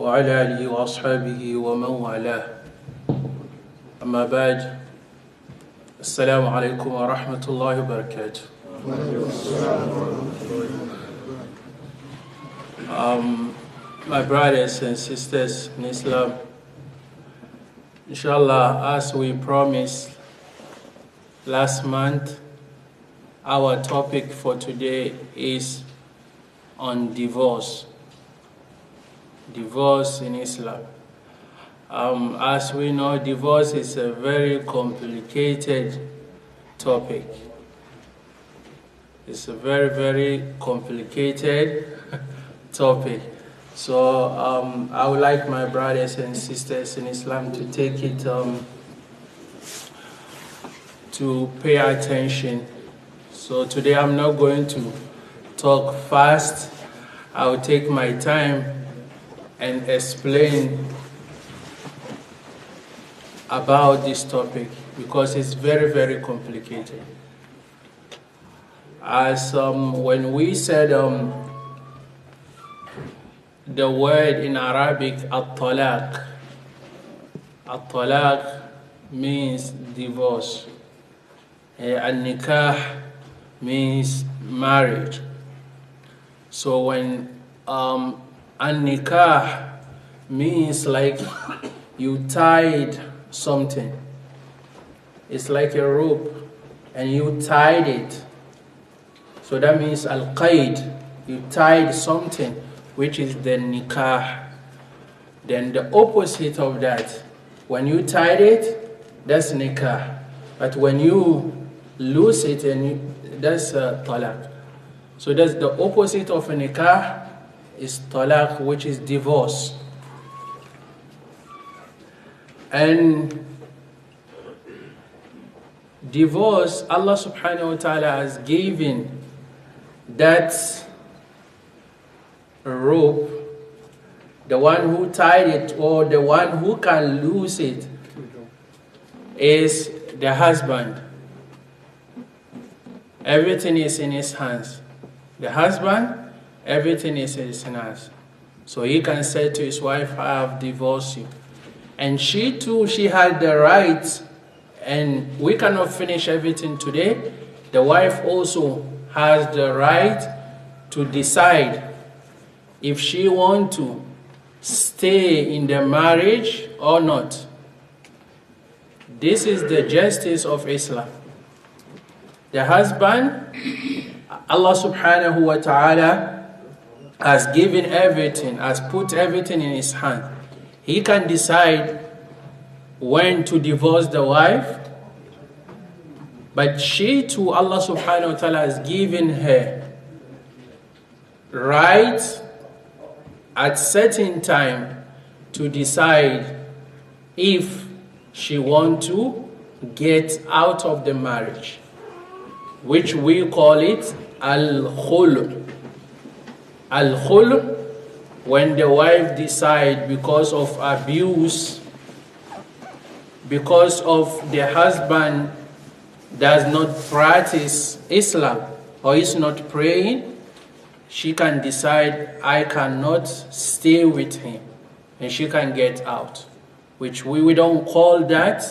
وعلى آله وأصحابه ومن والاه أما بعد السلام عليكم ورحمة الله وبركاته. My brothers and sisters in Islam, inshallah, as we promised last month, our topic for today is on divorce. Divorce in Islam. As we know, divorce is a very complicated topic. It's a very, very complicated topic. So I would like my brothers and sisters in Islam to take it, to pay attention. So today I'm not going to talk fast. I will take my time and explain about this topic because it's very, very complicated. As when we said the word in Arabic, at-talaq. At-talaq means divorce. An-nikah means marriage. So when an-nikah means like you tied something. It's like a rope and you tied it. So that means al-qaid. You tied something, which is the nikah. Then the opposite of that, when you tied it, that's nikah. But when you lose it, that's talaq. So that's the opposite of a nikah is talaq, which is divorce. And divorce, Allah subhanahu wa ta'ala has given that rope, the one who tied it or the one who can lose it is the husband. Everything is in his hands. The husband, everything is in his hands. So he can say to his wife, I have divorced you. And she too, she had the right, and we cannot finish everything today. The wife also has the right to decide if she wants to stay in the marriage or not. This is the justice of Islam. The husband, Allah subhanahu wa ta'ala has given everything, has put everything in his hand. He can decide when to divorce the wife, but she too, Allah subhanahu wa ta'ala has given her right at certain time to decide if she wants to get out of the marriage, which we call it al-khulu. Al-khulu, when the wife decides because of abuse, because of the husband does not practice Islam or is not praying, she can decide, I cannot stay with him, and she can get out, which we don't call that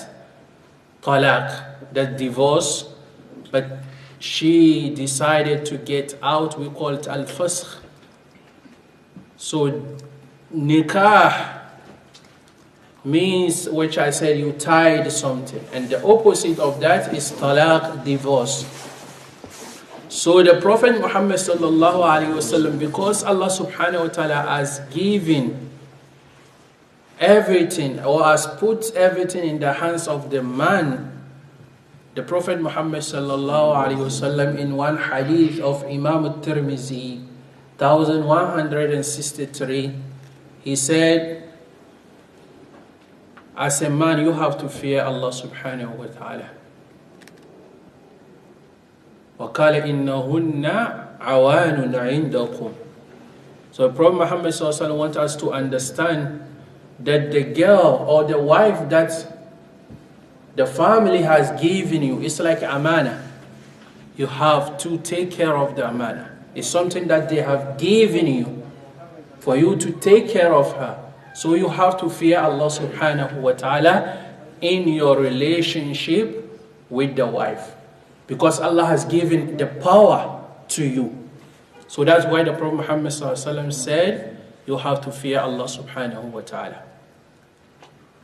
talaq, that divorce, but she decided to get out, we call it al-fasakh. So nikah means, which I said, you tied something, and the opposite of that is talaq, divorce. So the Prophet Muhammad sallallahu alaihi wasallam, because Allah subhanahu wa ta'ala has given everything or has put everything in the hands of the man, the Prophet Muhammad sallallahu alaihi wasallam, in one hadith of Imam al-Tirmizi 1163, he said, as a man, you have to fear Allah subhanahu wa ta'ala. وَقَالَ إِنَّهُنَّ عَوَانٌ عِنْدَكُمْ. So Prophet Muhammad sallallahu alaihi wasallam wants us to understand that the girl or the wife that the family has given you is like amana. You have to take care of the amana. It's something that they have given you for you to take care of her. So you have to fear Allah subhanahu wa ta'ala in your relationship with the wife, because Allah has given the power to you. So that's why the Prophet Muhammad said, you have to fear Allah subhanahu wa ta'ala.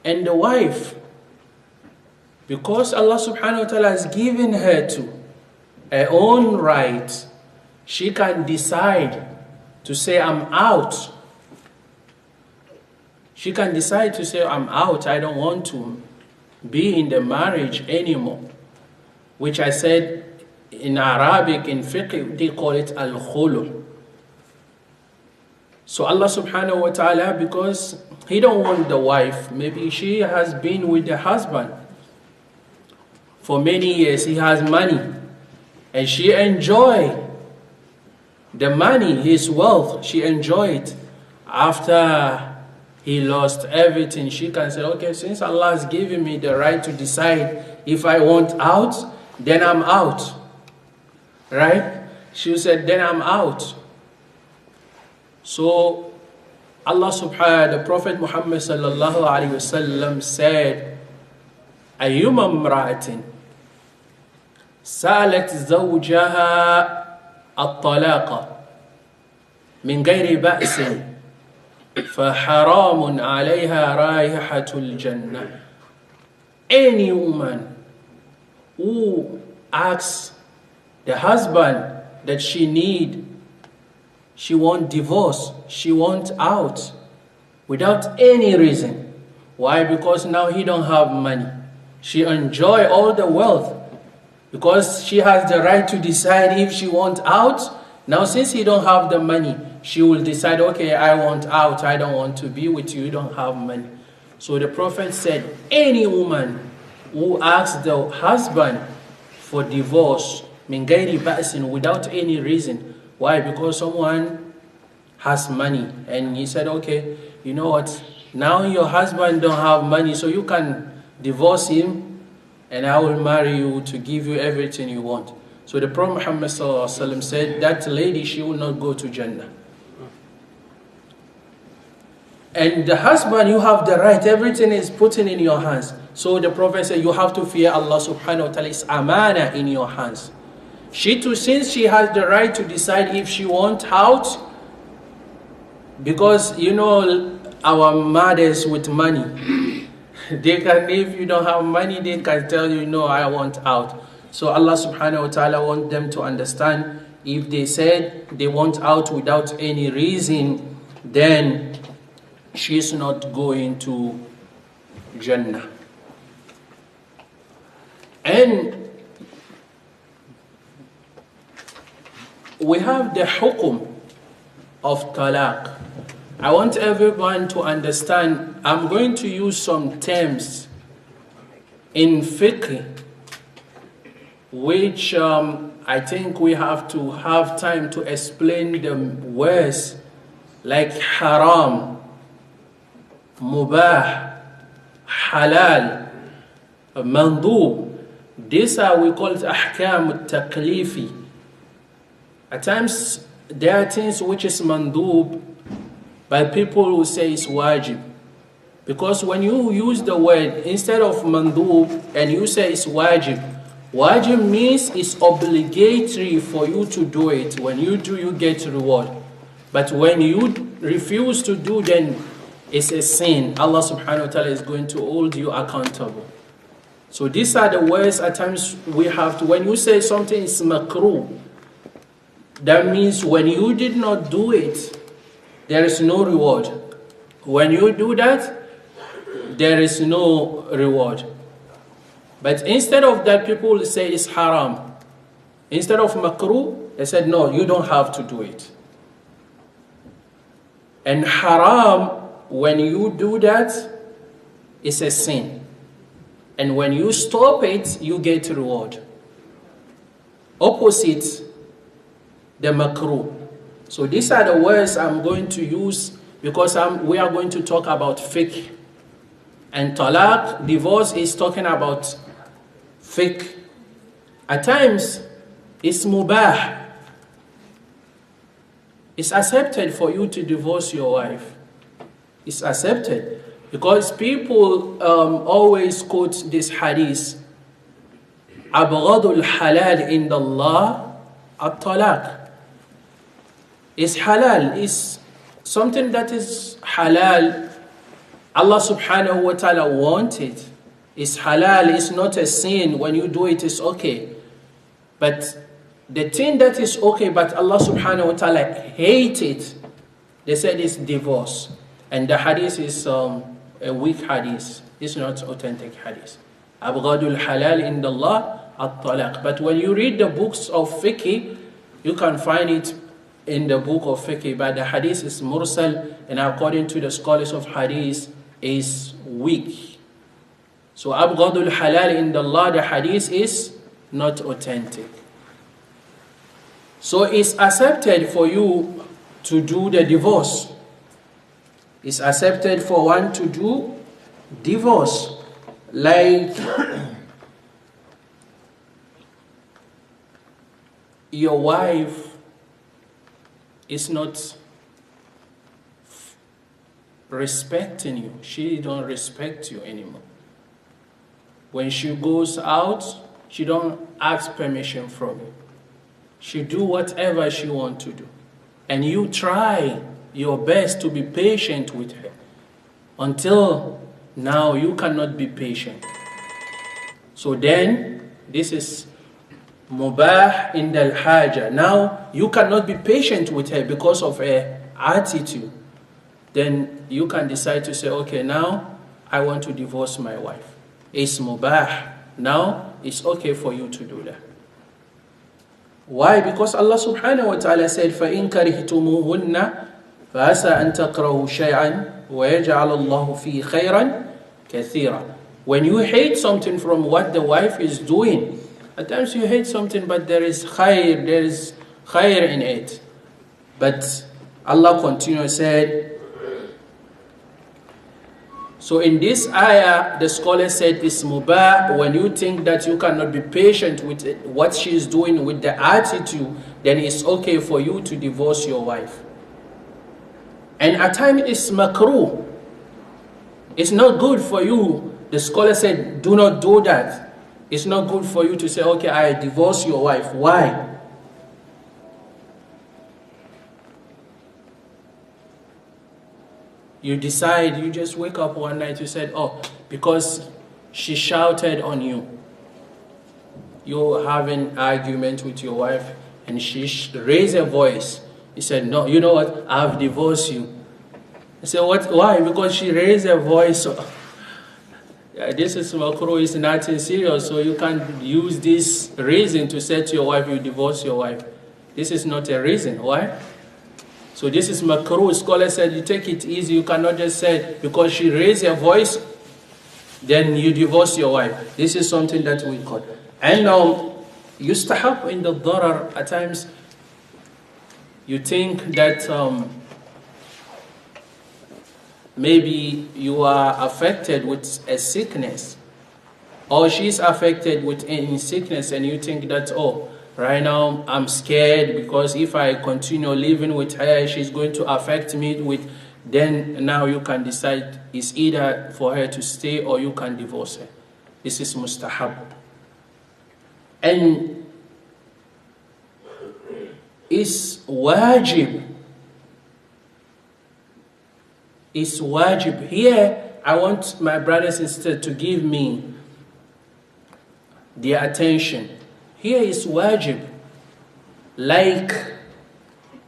And the wife, because Allah subhanahu wa ta'ala has given her to her own right, she can decide to say, I'm out. She can decide to say, I'm out, I don't want to be in the marriage anymore. Which I said in Arabic, in fiqh, they call it al-khulu. So Allah subhanahu wa ta'ala, because He don't want the wife, maybe she has been with the husband for many years, he has money, and she enjoy the money, his wealth, she enjoyed it. After he lost everything, she can say, okay, since Allah has given me the right to decide if I want out, then I'm out. Right? She said, then I'm out. So Allah subhanahu, the Prophet Muhammad sallallahu alaihi wasallam said, ayyuma imra'atin salat zawjaha at-talaqa min ghayri ba'sin فَحَرَامٌ عَلَيْهَا رَائِحَةُ الْجَنَّةِ. Any woman who asks the husband that she wants divorce, she wants out, without any reason. Why? Because now he don't have money. She enjoy all the wealth, because she has the right to decide if she wants out. Now since he don't have the money, she will decide, okay, I want out, I don't want to be with you, you don't have money. So the Prophet said, any woman who asks the husband for divorce, min ghairi ba'sin, without any reason. Why? Because someone has money, and he said, okay, you know what, now your husband don't have money, so you can divorce him, and I will marry you to give you everything you want. So the Prophet Muhammad said, that lady, she will not go to Jannah. And the husband, you have the right, everything is put in your hands. So the Prophet said, you have to fear Allah subhanahu wa ta'ala, it's amana in your hands. She too, since she has the right to decide if she wants out, because you know our mothers with money, they can, if you don't have money, they can tell you, no, I want out. So Allah subhanahu wa ta'ala wants them to understand, if they said they want out without any reason, then she's not going to Jannah. And we have the hukum of talaq. I want everyone to understand, I'm going to use some terms in fiqh, which I think we have to have time to explain the words, like haram, mubah, halal, mandub. These are, we call it ahkam al-taqlifi. At times there are things which is mandub, but people who say it's wajib. Because when you use the word instead of mandub and you say it's wajib, wajib means it's obligatory for you to do it. When you do, you get reward. But when you refuse to do, then it's a sin. Allah subhanahu wa ta'ala is going to hold you accountable. So these are the words at times we have to, when you say something is makruh, that means when you did not do it, there is no reward. When you do that, there is no reward. But instead of that, people will say it's haram. Instead of makruh, they said, no, you don't have to do it. And haram, when you do that, it's a sin. And when you stop it, you get reward. Opposite the makruh. So these are the words I'm going to use, because we are going to talk about fiqh. And talaq, divorce, is talking about fiqh. At times, it's mubah. It's accepted for you to divorce your wife. It's accepted. Because people always quote this hadith, أبغض الحلال عند الله الطلاق. It's halal, it's something that is halal. Allah subhanahu wa ta'ala wants it. It's halal, it's not a sin. When you do it, it's okay. But the thing that is okay, but Allah subhanahu wa ta'ala hates it, they said it's divorce. And the hadith is a weak hadith. It's not authentic hadith. أبغض الحلال عند الله الطلاق. But when you read the books of fiqh, you can find it in the book of fiqh. But the hadith is mursal, and according to the scholars of hadith, is weak. So أبغض الحلال عند الله, the hadith is not authentic. So it's accepted for you to do the divorce. It's accepted for one to do divorce. Like your wife is not respecting you. She don't respect you anymore. When she goes out, she don't ask permission from you. She do whatever she want to do. And you try your best to be patient with her. Until now you cannot be patient. So then this is mubah in the haja. Now you cannot be patient with her because of her attitude. Then you can decide to say, okay, now I want to divorce my wife. It's mubah. Now it's okay for you to do that. Why? Because Allah subhanahu wa ta'ala said, فَإِن كَرِهْتُمُوهُنَّ فَأَسَىٰ أَن تَكْرَهُوا شَيْئًا وَيَجْعَلَ اللَّهُ فِيهِ خَيْرًا كَثِيرًا. When you hate something from what the wife is doing, at times you hate something, but there is khair in it. But Allah continues said, so in this ayah, the scholar said it's mubah. When you think that you cannot be patient with what she is doing, with the attitude, then it's okay for you to divorce your wife. And at times it's makruh. It's not good for you. The scholar said, do not do that. It's not good for you to say, okay, I divorce your wife. Why? You decide, you just wake up one night, you said, oh, because she shouted on you. You have an argument with your wife and she raised her voice. You said, no, you know what, I've divorced you. I said, what? Why? Because she raised her voice. So, yeah, this is makruh, it's nothing serious, so you can't use this reason to say to your wife, you divorce your wife. This is not a reason. Why? So this is makruh. Scholar said you take it easy. You cannot just say because she raised her voice, then you divorce your wife. This is something that we call. And yustahab in the darar. At times, you think that maybe you are affected with a sickness, or she's affected with any sickness, and you think that, oh, right now, I'm scared because if I continue living with her, she's going to affect me with, then now you can decide it's either for her to stay or you can divorce her. This is mustahab. And it's wajib. It's wajib. Here, I want my brothers and sisters to give me their attention. Here is wajib. Like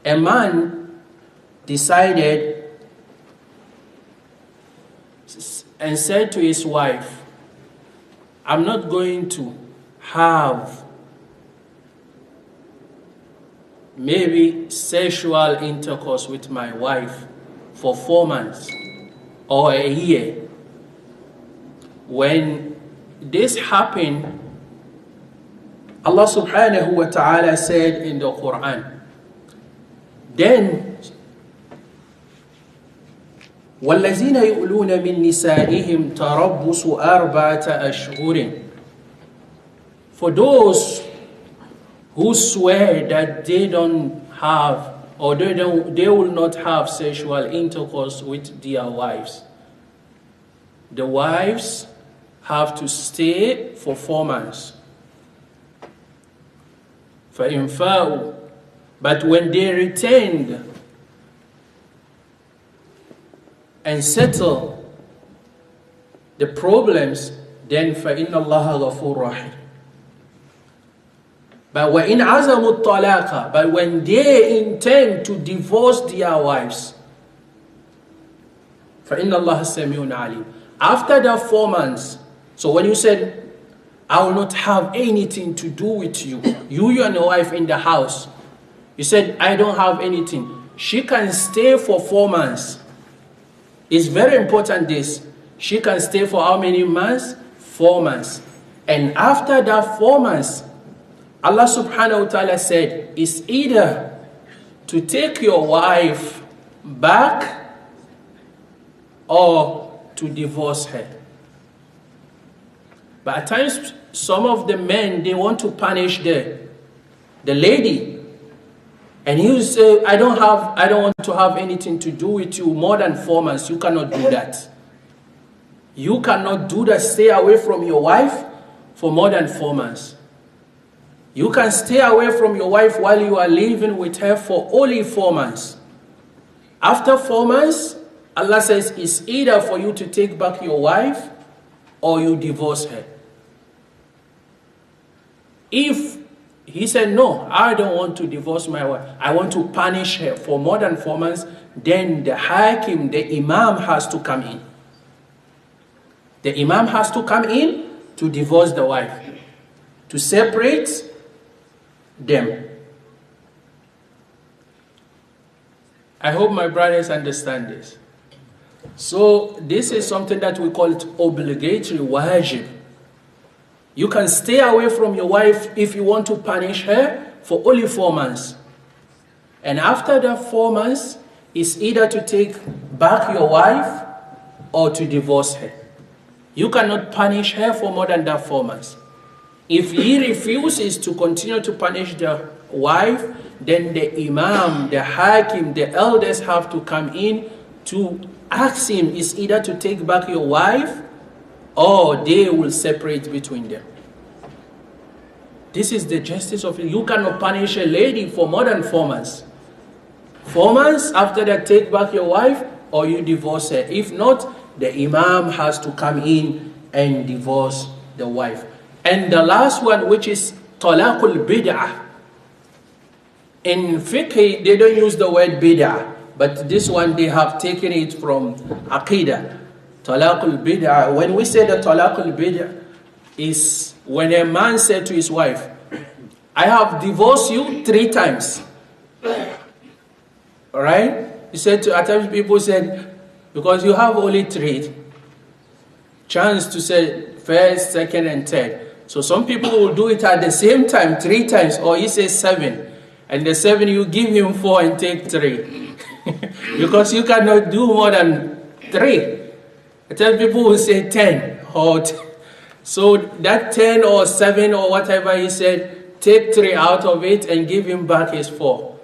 a man decided and said to his wife, I'm not going to have maybe sexual intercourse with my wife for 4 months or a year. When this happened, Allah subhanahu wa ta'ala said in the Quran, then وَالَّذِينَ يُؤْلُونَ مِن نِسَائِهِمْ تَرَبُّصُ أَرْبَعَةَ أَشْهُرٍ. For those who swear that they don't have or they will not have sexual intercourse with their wives. The wives have to stay for 4 months. فَإِنْ فَاءُوا. But when they returned and settle the problems, then فَإِنَّ اللَّهَ غَفُورٌ رَحِيمٌ. But وَإِنْ عَزَمُوا الطَّلَاقَ. But when they intend to divorce their wives, فَإِنَّ اللَّهَ سَمِيعٌ عَلِيمٌ. After the 4 months, so when you said, I will not have anything to do with you, you and your wife in the house, you said, I don't have anything. She can stay for 4 months. It's very important this. She can stay for how many months? 4 months. And after that 4 months, Allah subhanahu wa ta'ala said, it's either to take your wife back or to divorce her. But at times, some of the men, they want to punish the lady. And you say, I don't want to have anything to do with you more than 4 months. You cannot do that. You cannot do that. Stay away from your wife for more than 4 months. You can stay away from your wife while you are living with her for only 4 months. After 4 months, Allah says it's either for you to take back your wife or you divorce her. If he said, no, I don't want to divorce my wife, I want to punish her for more than 4 months, then the hakim, the imam has to come in. The imam has to come in to divorce the wife, to separate them. I hope my brothers understand this. So this is something that we call it obligatory, wajib. You can stay away from your wife if you want to punish her for only 4 months. And after that 4 months, it's either to take back your wife or to divorce her. You cannot punish her for more than that 4 months. If he refuses to continue to punish the wife, then the imam, the hakim, the elders have to come in to ask him, is either to take back your wife or they will separate between them. This is the justice of it. You cannot punish a lady for more than 4 months. 4 months after that, take back your wife or you divorce her. If not, the imam has to come in and divorce the wife. And the last one, which is talaqul bid'ah. In fiqh, they don't use the word bid'ah, but this one they have taken it from aqidah. Talaqul bid'ah. When we say that talaqul bid'ah is when a man said to his wife, I have divorced you 3 times. Alright? He said to, at times people said, because you have only 3 chance to say first, second, and third. So some people will do it at the same time 3 times, or he says 7. And the 7 you give him 4 and take 3. Because you cannot do more than 3. I tell people who say 10 or so that 10 or 7 or whatever he said, take 3 out of it and give him back his 4.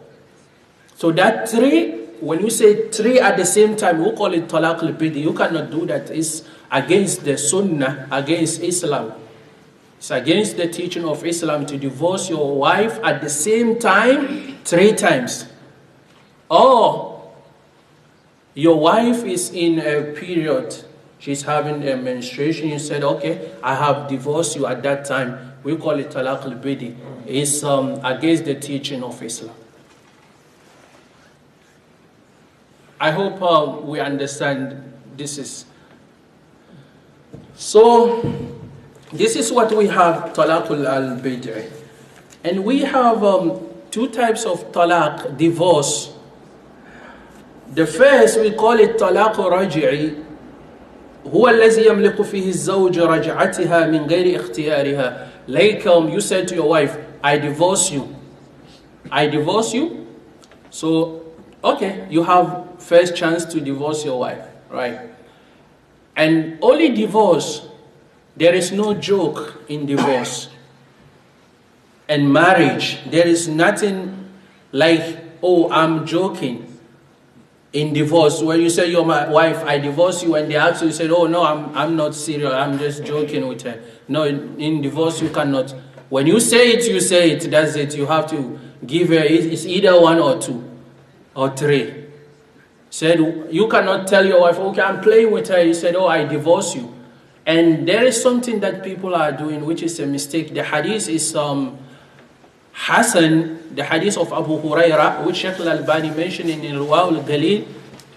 So that 3, when you say 3 at the same time, we call it talaq al-bidi. You cannot do that. It's against the sunnah, against Islam. It's against the teaching of Islam to divorce your wife at the same time 3 times. Or your wife is in a period, she's having a menstruation, you said, okay, I have divorced you at that time. We call it talaq al-bidi. It's against the teaching of Islam. I hope we understand this is. So, this is what we have, talaqul al-bid'i. And we have 2 types of talaq, divorce. The first, we call it talaq raj'i. هو الذي يملك فيه الزوج رجعتها من غير اختيارها. Like you said to your wife, I divorce you. I divorce you. So, okay, you have first chance to divorce your wife, right? And only divorce, there is no joke in divorce. And marriage, there is nothing like oh, I'm joking in divorce. When you say you're my wife, I divorce you, and they ask you, said, oh no, I'm not serious, I'm just joking with her. No, in divorce you cannot. When you say it, you say it, that's it. You have to give her, it's either 1 or 2 or 3. Said, you cannot tell your wife, okay, I'm playing with her. You said, oh, I divorce you. And there is something that people are doing, which is a mistake. The hadith is Hassan, the hadith of Abu Huraira, which Sheikh Al-Albani mentioned in Irwa al-Ghalil.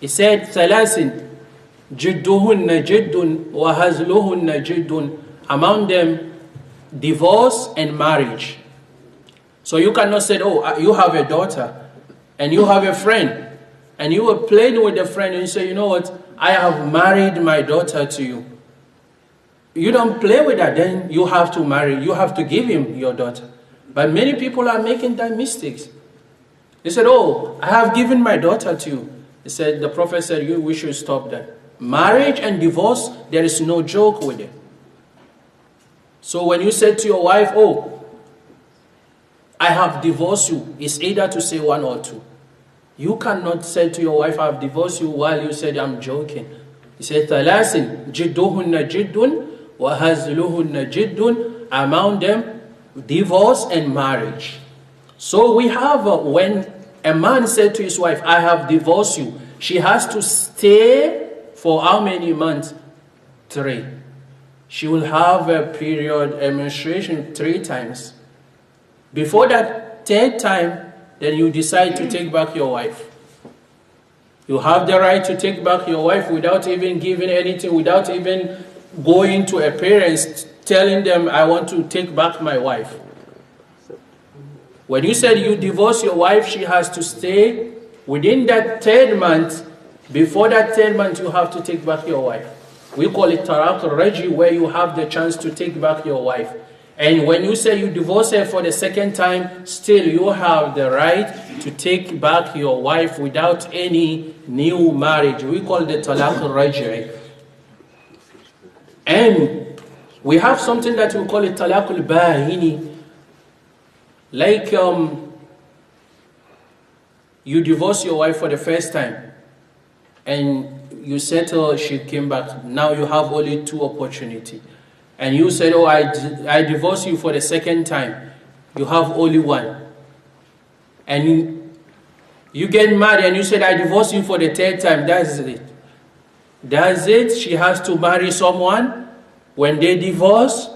He said, ثلاث جدهن جد وهزلهن جد. Among them, divorce and marriage. So you cannot say, oh, you have a daughter and you have a friend, and you were playing with the friend and you say, you know what, I have married my daughter to you. You don't play with that, then you have to marry, you have to give him your daughter. But many people are making that mistakes. They said, oh, I have given my daughter to you. He said, the Prophet said, we should stop that. Marriage and divorce, there is no joke with it. So when you said to your wife, oh, I have divorced you, it's either to say 1 or 2. You cannot say to your wife, I have divorced you, while you said, I'm joking. He said, ثلاث جدهن جد وهزلهن جد. Among them, divorce and marriage. So we have, when a man said to his wife, I have divorced you, she has to stay for how many months? 3. She will have a period, a menstruation 3 times. Before that 3rd time, then you decide to take back your wife. You have the right to take back your wife without even giving anything, without even going to a parents, telling them, I want to take back my wife. When you said you divorce your wife, she has to stay within that 3rd month. Before that 3rd month, you have to take back your wife. We call it Taraq al-Raji, where you have the chance to take back your wife. And when you say you divorce her for the 2nd time, still you have the right to take back your wife without any new marriage. We call it Talaq al-Raj'i. And we have something that we call it Talaq al-Bahini. Like you divorce your wife for the 1st time and you settle, she came back. Now you have only 2 opportunities. And you said, oh, I divorce you for the 2nd time. You have only 1. And you get married and you said, I divorce you for the 3rd time. That's it. That's it. She has to marry someone. When they divorce,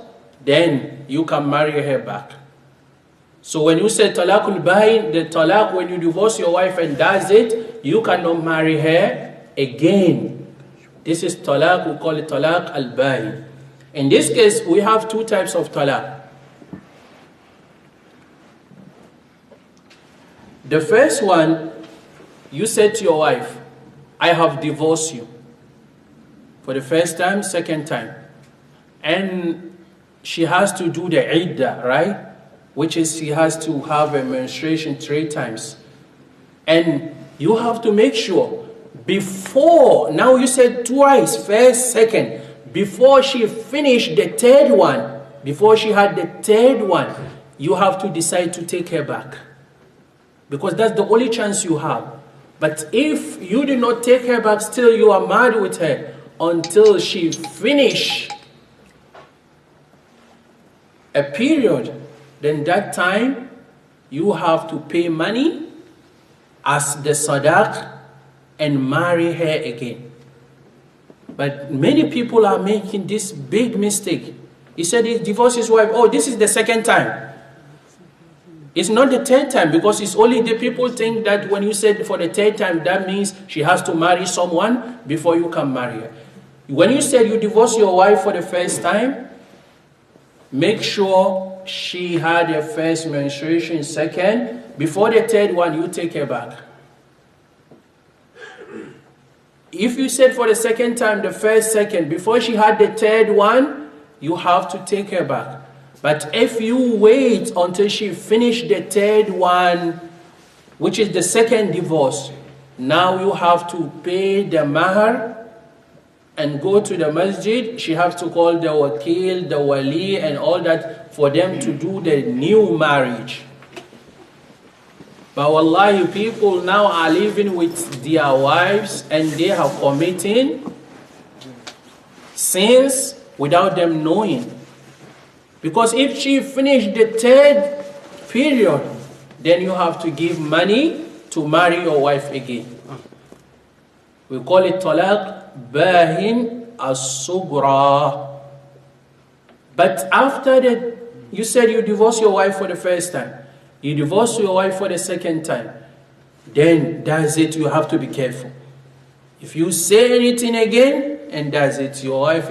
then you can marry her back. So when you say talaqul bahin, the talaq, when you divorce your wife and that's it, you cannot marry her again. This is talaq, we call it talaq al-bahin. In this case, we have 2 types of talaq. The first one, you said to your wife, I have divorced you for the 1st time, 2nd time. And she has to do the iddah, right? Which is she has to have a menstruation 3 times. And you have to make sure before, now you said twice, 1st, 2nd, before she finished the 3rd one, before she had the 3rd one, you have to decide to take her back. Because that's the only chance you have. But if you do not take her back, still you are married with her until she finish a period, then that time you have to pay money as the sadaq and marry her again. But many people are making this big mistake. He said he divorced his wife. Oh, this is the 2nd time. It's not the 3rd time, because it's only the people think that when you said for the 3rd time, that means she has to marry someone before you can marry her. When you said you divorced your wife for the 1st time, make sure she had her 1st menstruation, 2nd. Before the 3rd one, you take her back. If you said for the 2nd time, the 1st, 2nd, before she had the 3rd one, you have to take her back. But if you wait until she finished the 3rd one, which is the 2nd divorce, now you have to pay the mahar and go to the masjid. She has to call the wakil, the wali, and all that for them to do the new marriage. But wallahi, people now are living with their wives and they are committing sins without them knowing. Because if she finished the third period, then you have to give money to marry your wife again. We call it talaq bahin as-sugra. But after that, you said you divorced your wife for the first time, you divorced your wife for the second time, then that's it, you have to be careful. If you say anything again, and that's it, your wife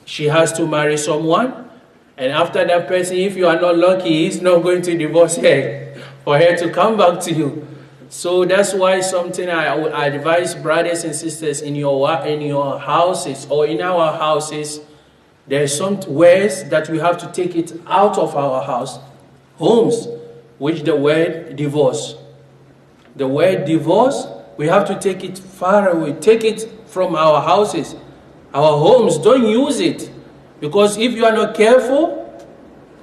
she has to marry someone, and after that person, if you are not lucky, he's not going to divorce her for her to come back to you. So that's why something I would advise brothers and sisters in your houses or in our houses, there are some words that we have to take it out of our homes, which the word divorce. The word divorce, we have to take it far away, take it from our houses, our homes. Don't use it, because if you are not careful,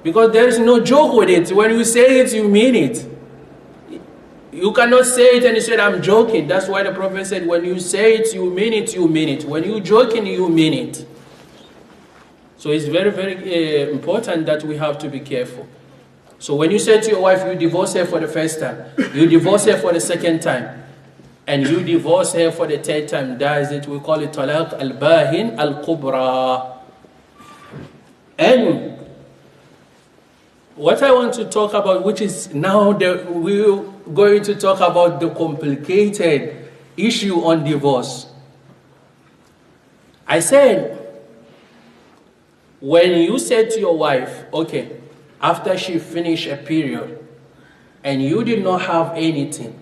because there is no joke with it. When you say it, you mean it. You cannot say it and you say, I'm joking. That's why the Prophet said, when you say it, you mean it, you mean it. When you joking, you mean it. So it's very, very important that we have to be careful. So when you say to your wife, you divorce her for the first time, you divorce her for the second time, and you divorce her for the third time, that is it. We call it talaq al-bahin al-kubra. And what I want to talk about, which is now we're going to talk about the complicated issue on divorce. I said, when you said to your wife, okay, after she finished a period and you did not have anything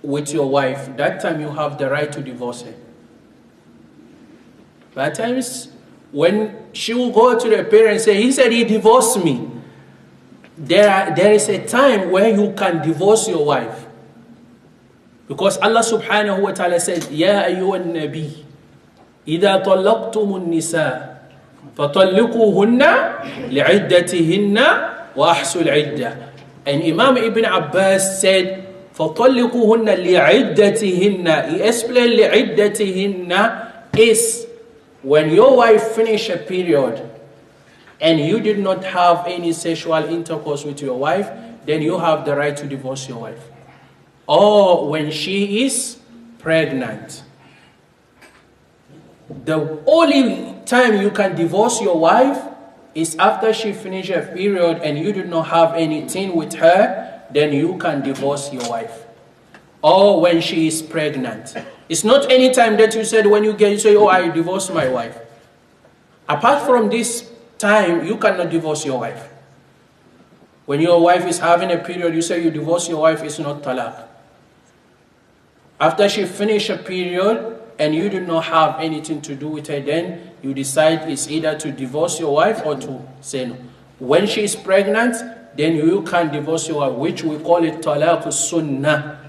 with your wife, that time you have the right to divorce her. But at times, when she will go to the parents and say, he said he divorced me, there is a time where you can divorce your wife. Because Allah subhanahu wa ta'ala said, Ya ayyuhan nabi, إذا طلقتم النساء فطلقوهن لعدتهن وأحصوا العدة. And Imam Ibn Abbas said, فطلقوهن لعدتهن. He explained لعدتهن is when your wife finished a period and you did not have any sexual intercourse with your wife, then you have the right to divorce your wife. Or when she is pregnant. The only time you can divorce your wife is after she finished a period and you did not have anything with her, then you can divorce your wife. Or when she is pregnant. It's not any time that you said when you say, oh, I divorced my wife. Apart from this time, you cannot divorce your wife. When your wife is having a period, you say you divorce your wife, it's not talaq. After she finished a period and you do not have anything to do with her, then you decide it's either to divorce your wife or to say no. When she is pregnant, then you can divorce your wife, which we call it talaq sunnah.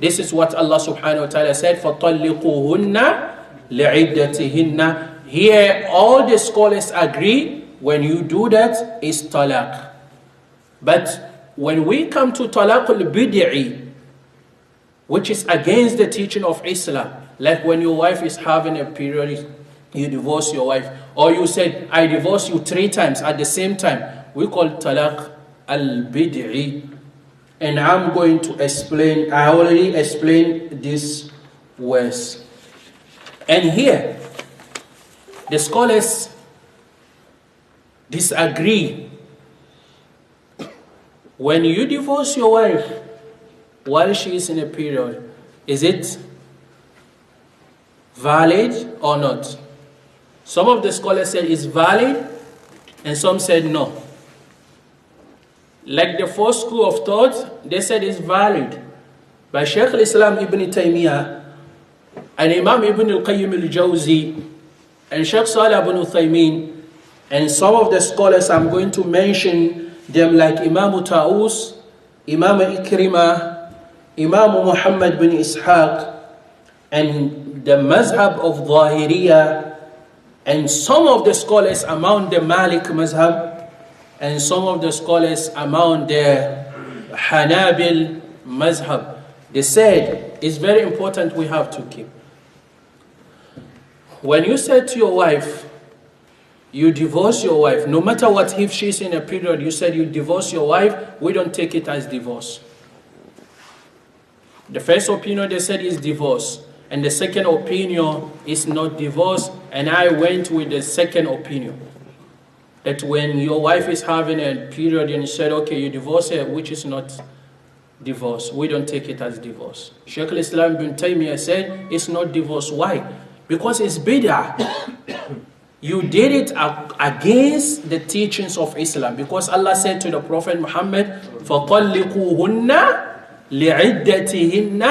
This is what Allah subhanahu wa ta'ala said, فَطَلِّقُوهُنَّ لِعِدَّتِهِنَّ. Here, all the scholars agree, when you do that, it's talaq. But when we come to talaq al-bid'i, which is against the teaching of Islam, like when your wife is having a period, you divorce your wife, or you said, I divorce you 3 times at the same time, we call talaq al-bid'i. And I'm going to explain, I already explained this words. And here, the scholars disagree. When you divorce your wife while she is in a period, is it valid or not? Some of the scholars said it's valid, and some said no. Like the first school of thought, they said it's valid. By Shaykh al-Islam Ibn Taymiyyah and Imam Ibn al-Qayyim al-Jawzi and Shaykh Salih ibn Uthaymin and some of the scholars, I'm going to mention them, like Imam Ta'us, Imam Ikrimah, Imam Muhammad bin Ishaq, and the Mazhab of Zahiriyah, and some of the scholars among the Malik Mazhab, and some of the scholars among the Hanabil Mazhab, they said it's very important we have to keep. When you said to your wife, you divorce your wife, no matter what, if she's in a period, you said you divorce your wife, we don't take it as divorce. The first opinion they said is divorce, and the second opinion is not divorce, and I went with the second opinion. That when your wife is having a period and you said, okay, you divorce her, which is not divorce, we don't take it as divorce. Shaykh al-Islam ibn Taymiyyah said it's not divorce. Why? Because it's bid'ah. You did it against the teachings of Islam. Because Allah said to the Prophet Muhammad, فَطَلِّقُوهُنَّ لِعِدَّتِهِنَّ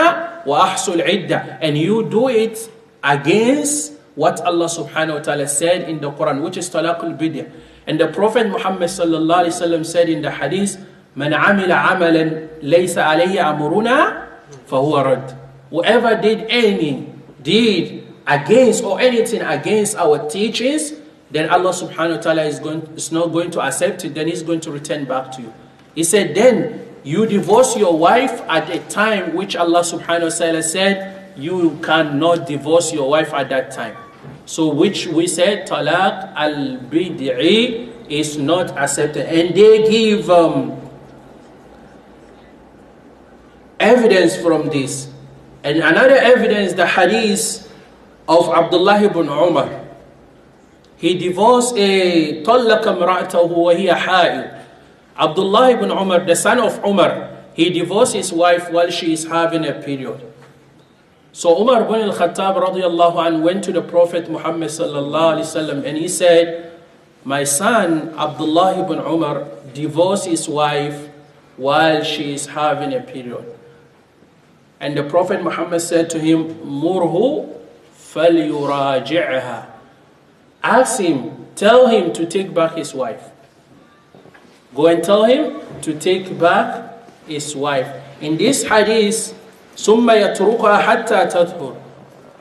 وَأَحْصُوا الْعِدَّةِ. And you do it against what Allah subhanahu wa ta'ala said in the Quran, which is talaqul bid'ah. And the Prophet Muhammad sallallahu alayhi wa sallam said in the hadith, مَنْ عَمِلَ عَمَلًا لَيْسَ عَلَيْهِ أَمْرُنَا فَهُوَ رَدٌّ. Whoever did any deed against or anything against our teachings, then Allah subhanahu wa ta'ala is not going to accept it, then He's going to return back to you. He said, then you divorce your wife at a time which Allah subhanahu wa ta'ala said you cannot divorce your wife at that time. So which we said talaq al-bid'i is not accepted. And they give evidence from this. And another evidence, the hadith of Abdullah ibn Umar. He divorced a طَلَّقَ امْرَأَتَهُ وَهِيَ حَائِضٌ. Abdullah ibn Umar, the son of Umar, he divorced his wife while she is having a period. So Umar ibn al-Khattab radiyallahu anhu went to the Prophet Muhammad sallallahu alaihi wasallam and he said, my son Abdullah ibn Umar divorced his wife while she is having a period. And the Prophet Muhammad said to him, Murhu فَلْيُرَاجِعْهَا. Ask him, tell him to take back his wife. Go and tell him to take back his wife. In this hadith, ثُمَّ يَتْرُكَهَا حَتَّى تَطْهُرَ.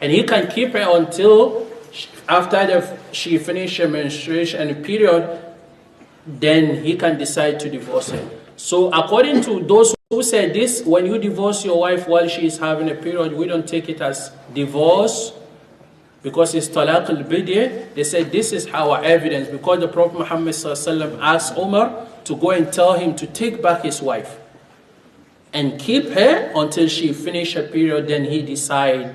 And he can keep her until after she finishes her menstruation period, then he can decide to divorce her. So according to those who said this, when you divorce your wife while she is having a period, we don't take it as divorce, because it's talaq al-bid'ah. They said this is our evidence, because the Prophet Muhammad asked Umar to go and tell him to take back his wife and keep her until she finished her period, then he decide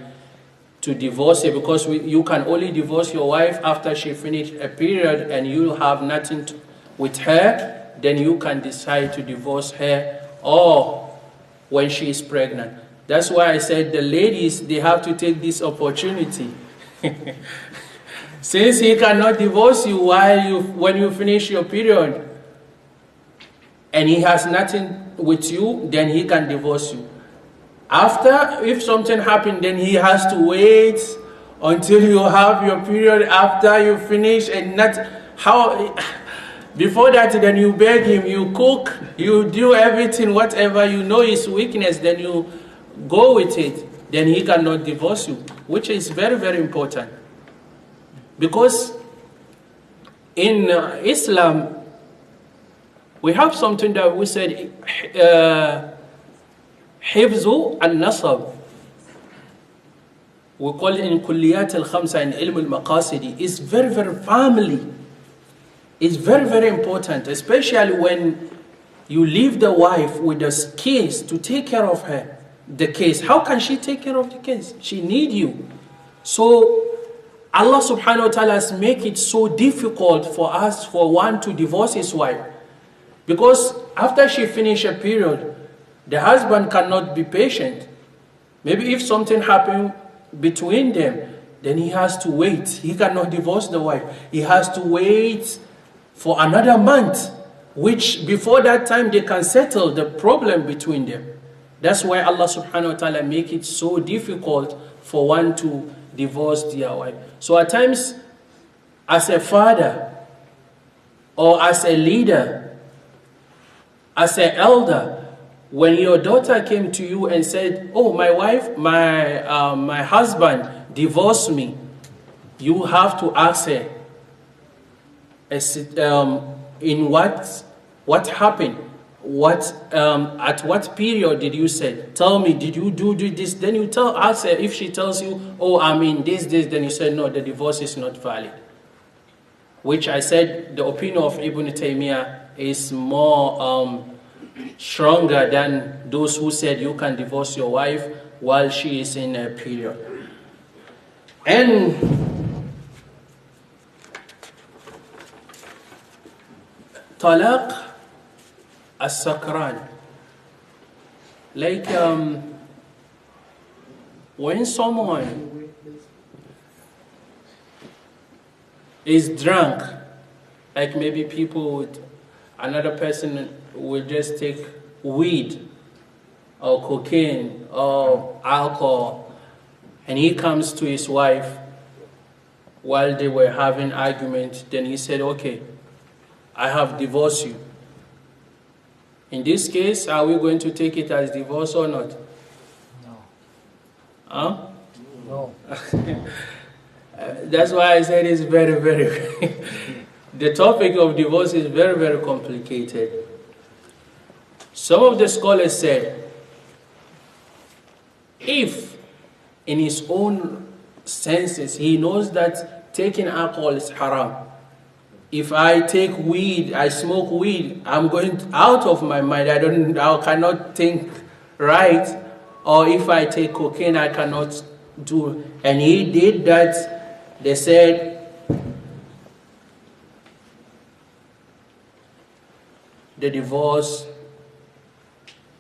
to divorce her, because you can only divorce your wife after she finished a period and you have nothing with her, then you can decide to divorce her, or when she is pregnant. That's why I said the ladies, they have to take this opportunity. Since he cannot divorce you when you finish your period, and he has nothing with you, then he can divorce you. After, if something happened, then he has to wait until you have your period after you finish, and not how. Before that, then you beg him, you cook, you do everything, whatever you know is weakness, then you go with it. Then he cannot divorce you, which is very, very important. Because in Islam, we have something that we said, Hifzu al-Nasab. We call it in Kulliyat al-Khamsa in Ilm al-Maqasidi. It's very, very family. It's very, very important, especially when you leave the wife with the kids to take care of her. The case, how can she take care of the kids? She need you. So Allah subhanahu wa ta'ala has make it so difficult for one to divorce his wife, because after she finish a period, the husband cannot be patient. Maybe if something happened between them, then he has to wait. He cannot divorce the wife. He has to wait for another month, which before that time they can settle the problem between them. That's why Allah subhanahu wa ta'ala make it so difficult for one to divorce their wife. So at times, as a father, or as a leader, as an elder, when your daughter came to you and said, oh, my wife, my husband divorced me, you have to ask her, in what happened? At what period did you say? Tell me, did you do this? Then you ask her. If she tells you, oh, I'm in this, then you say, no, the divorce is not valid. Which I said, the opinion of Ibn Taymiyyah is more stronger than those who said you can divorce your wife while she is in a period. And talaq as-sakran, like when someone is drunk, like maybe another person will just take weed or cocaine or alcohol, and he comes to his wife while they were having argument, then he said, okay, I have divorced you. In this case, are we going to take it as divorce or not? No. Huh? No. That's why I said it's very, very... The topic of divorce is very, very complicated. Some of the scholars said, if in his own senses he knows that taking alcohol is haram, if I take weed, I smoke weed, I'm going out of my mind, I cannot think right, or if I take cocaine, I cannot do, and he did that, they said, the divorce,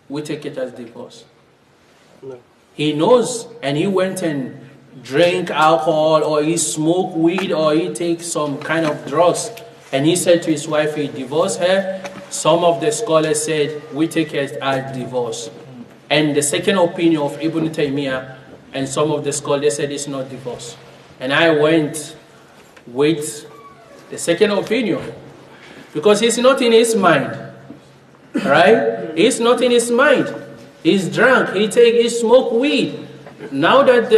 we take it as divorce. No. He knows, and he went and drank alcohol, or he smoked weed, or he takes some kind of drugs, and he said to his wife he divorced her. Some of the scholars said we take it as divorce. And the second opinion of Ibn Taymiyyah and some of the scholars said it's not divorce. And I went with the second opinion because it's not in his mind, right? It's not in his mind. He's drunk. He smoke weed. Now that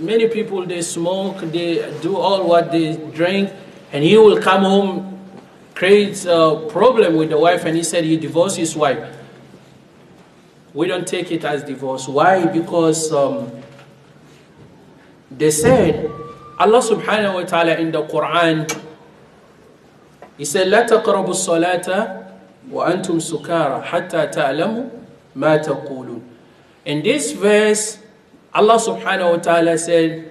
many people, they smoke, they do all what they drink, and he will come home, creates a problem with the wife, and he said he divorced his wife. We don't take it as divorce. Why? Because they said, Allah subhanahu wa ta'ala in the Quran, He said, لا تقربوا الصلاة وأنتم سكارى حتى تعلموا ما تقولون. In this verse, Allah subhanahu wa ta'ala said,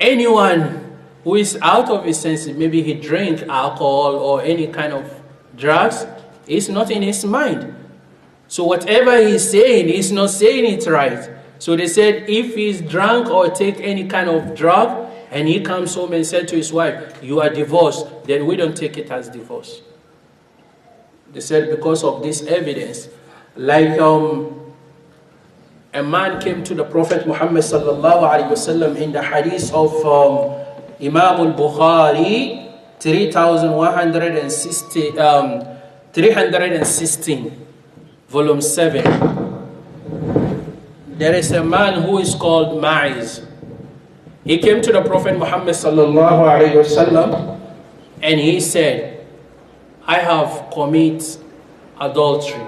anyone who is out of his senses, maybe he drank alcohol or any kind of drugs, is not in his mind. So whatever he's saying, he's not saying it right. So they said, if he's drunk or take any kind of drug, and he comes home and said to his wife, you are divorced, then we don't take it as divorce. They said because of this evidence. Like a man came to the Prophet Muhammad sallallahu alaihi wasallam in the hadith of Imam al-Bukhari 316, volume 7. There is a man who is called Ma'iz. He came to the Prophet Muhammad sallallahu alaihi wasallam and he said, I have committed adultery.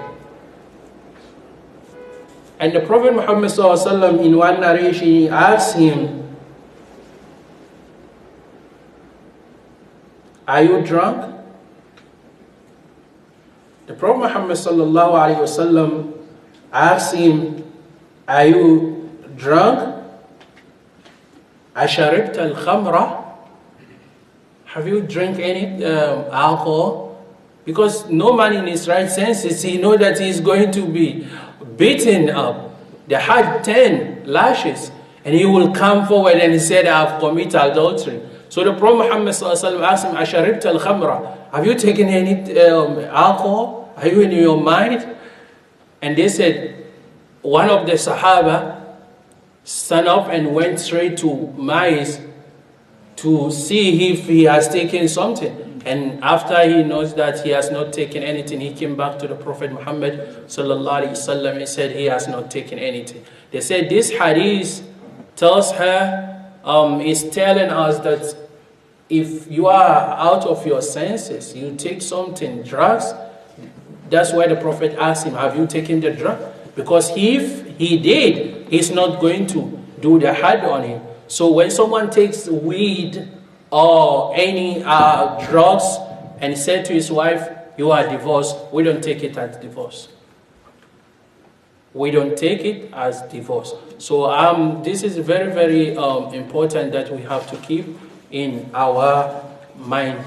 And the Prophet Muhammad sallallahu alaihi wasallam in one narration he asked him, are you drunk? The Prophet Muhammad sallallahu alaihi wasallam asked him, are you drunk? Asharibta al-khamra? Have you drank any alcohol? Because no man in his right senses, he knows that he is going to be beaten up. They had 10 lashes, and he will come forward and he said, I have committed adultery. So the Prophet Muhammad asked him, Asharibta al-khamra? Have you taken any alcohol? Are you in your mind? And they said, one of the Sahaba stand up and went straight to Ma'iz to see if he has taken something. And after he knows that he has not taken anything, he came back to the Prophet Muhammad sallallahu alaihi wasallam and said he has not taken anything. They said this hadith tells her, is telling us that if you are out of your senses, you take something, drugs, that's why the Prophet asked him, have you taken the drug? Because if he did, he's not going to do the had on him. So when someone takes weed or any drugs and said to his wife, you are divorced, we don't take it as divorce. We don't take it as divorce. So this is very, very important that we have to keep in our mind.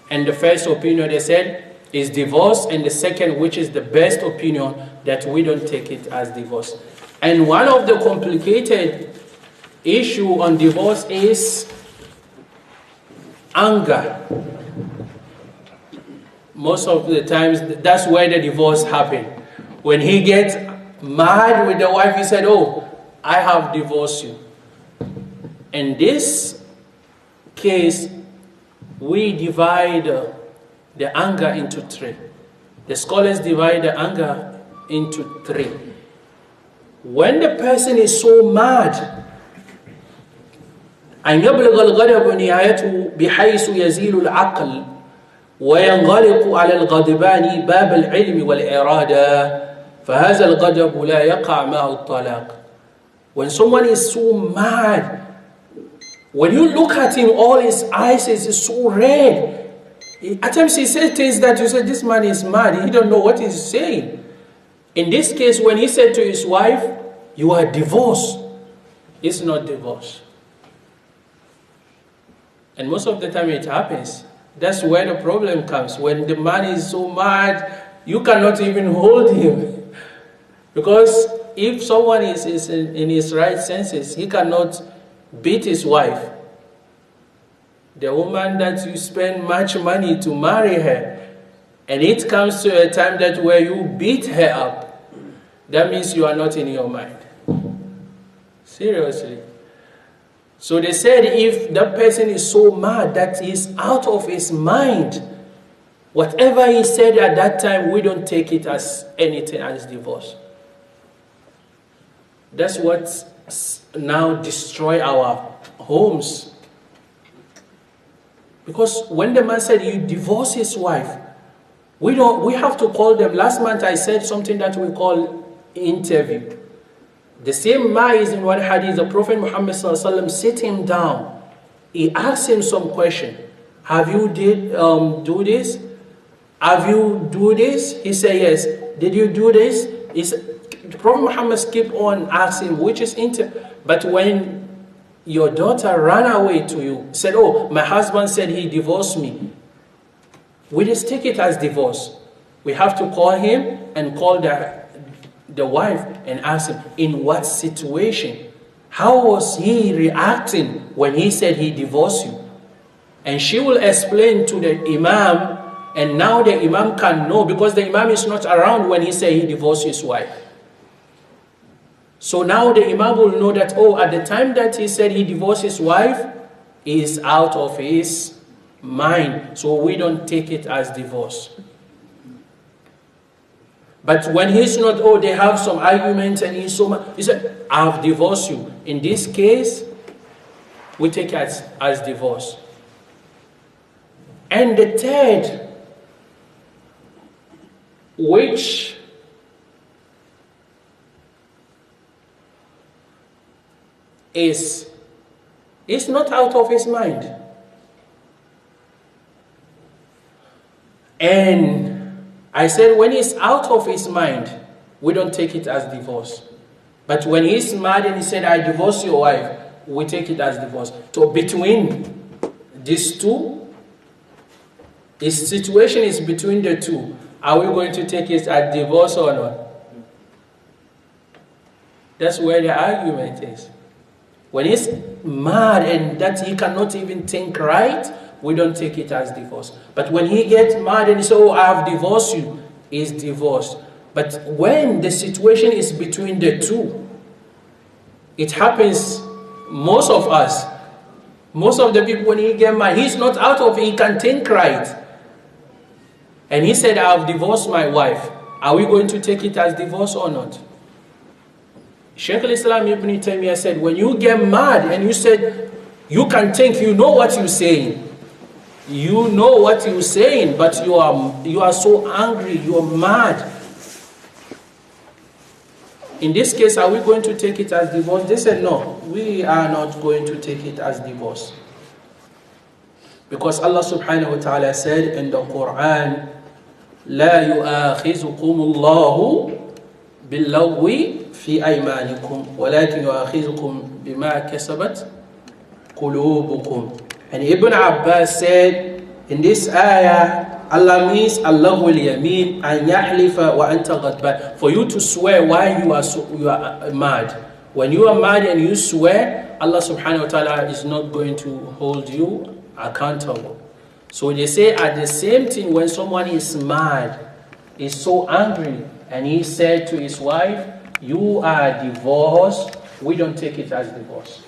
And the first opinion they said is divorce, and the second, which is the best opinion, that we don't take it as divorce. And one of the complicated issue on divorce is anger. Most of the times, that's where the divorce happens. When he gets mad with the wife, he said, oh, I have divorced you. In this case, we divide the anger into three. The scholars divide the anger into three. When the person is so mad, أن يبلغ الغضب نهايته بحيث يزيل العقل وينغلق على الغضبان باب العلم والإرادة فهذا الغضب لا يقع معه الطلاق. When someone is so mad, when you look at him, all his eyes is so red. At times he says things that you say, this man is mad, he don't know what he's saying. In this case, when he said to his wife, you are divorced, it's not divorce. And most of the time it happens. That's where the problem comes. When the man is so mad, you cannot even hold him. Because if someone is in his right senses, he cannot beat his wife. The woman that you spend much money to marry her, and it comes to a time that where you beat her up, that means you are not in your mind. Seriously. So they said if that person is so mad that he's out of his mind, whatever he said at that time, we don't take it as anything as divorce. That's what now destroy our homes. Because when the man said you divorce his wife, we have to call them. Last month I said something that we call interview. The same man is in one hadith, the Prophet Muhammad sit him down. He asked him some question. Have you do this? Have you do this? He said yes. Did you do this? The Prophet Muhammad kept on asking, which is but when your daughter ran away to you, said, oh, my husband said he divorced me, we just take it as divorce. We have to call him and call the wife and ask him, in what situation? How was he reacting when he said he divorced you? And she will explain to the imam, and now the imam can know, because the imam is not around when he said he divorced his wife. So now the imam will know that, oh, at the time that he said he divorced his wife, he is out of his mind. So we don't take it as divorce. But when he's not, oh, they have some arguments and he's so much, he said, I've divorced you. In this case, we take it as divorce. And the third, which is not out of his mind. And I said when he's out of his mind, we don't take it as divorce. But when he's mad and he said, I divorce your wife, we take it as divorce. So between these two, his situation is between the two. Are we going to take it as divorce or not? That's where the argument is. When he's mad and that he cannot even think right, we don't take it as divorce. But when he gets mad and he says, oh, I have divorced you, he's divorced. But when the situation is between the two, it happens, most of us, most of the people, when he gets mad, he's not out of it, he can think right. And he said, I have divorced my wife. Are we going to take it as divorce or not? Shaykh al-Islam Ibn Taymiyyah said, when you get mad and you said, you can think, you know what you're saying, You know what you're saying, but you are so angry, you're mad. In this case, are we going to take it as divorce? They said, no, we are not going to take it as divorce. Because Allah subhanahu wa ta'ala said in the Quran, لا يؤاخذكم الله باللغو في أيمانكم ولكن يؤاخذكم بما كسبت قلوبكم. And Ibn Abbas said in this ayah, Allah means Allah will yamin an yahlifa wa anta ghadban, for you to swear while you are mad. When you are mad and you swear, Allah subhanahu wa ta'ala is not going to hold you accountable. So they say at the same thing, when someone is mad, is so angry, and he said to his wife, you are divorced, we don't take it as divorce.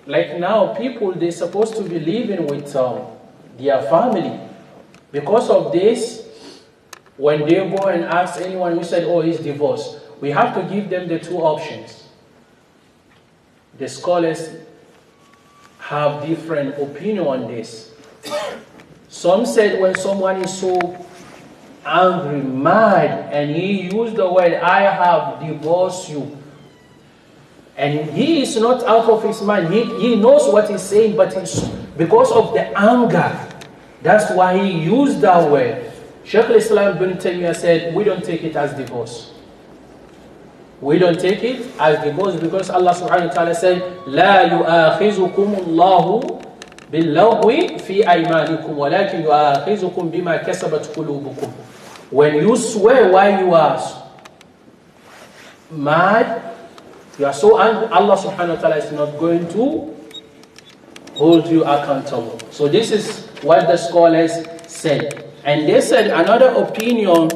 Like now, people, they're supposed to be living with their family. Because of this, when they go and ask anyone who said, oh, he's divorced, we have to give them the two options. The scholars have different opinion on this. Some said when someone is so angry, mad, and he used the word, I have divorced you, and he is not out of his mind, he knows what he's saying, but it's because of the anger, that's why he used that word. Shaykh al-Islam ibn Taymiyyah said, we don't take it as divorce. We don't take it as divorce because Allah subhanahu wa ta'ala said, لا يؤاخذكم الله باللغو في أيمانكم ولكن يؤاخذكم بما كسبت قلوبكم. When you swear while you are mad, you are so angry, Allah subhanahu wa ta'ala is not going to hold you accountable. So this is what the scholars said. And they said another opinion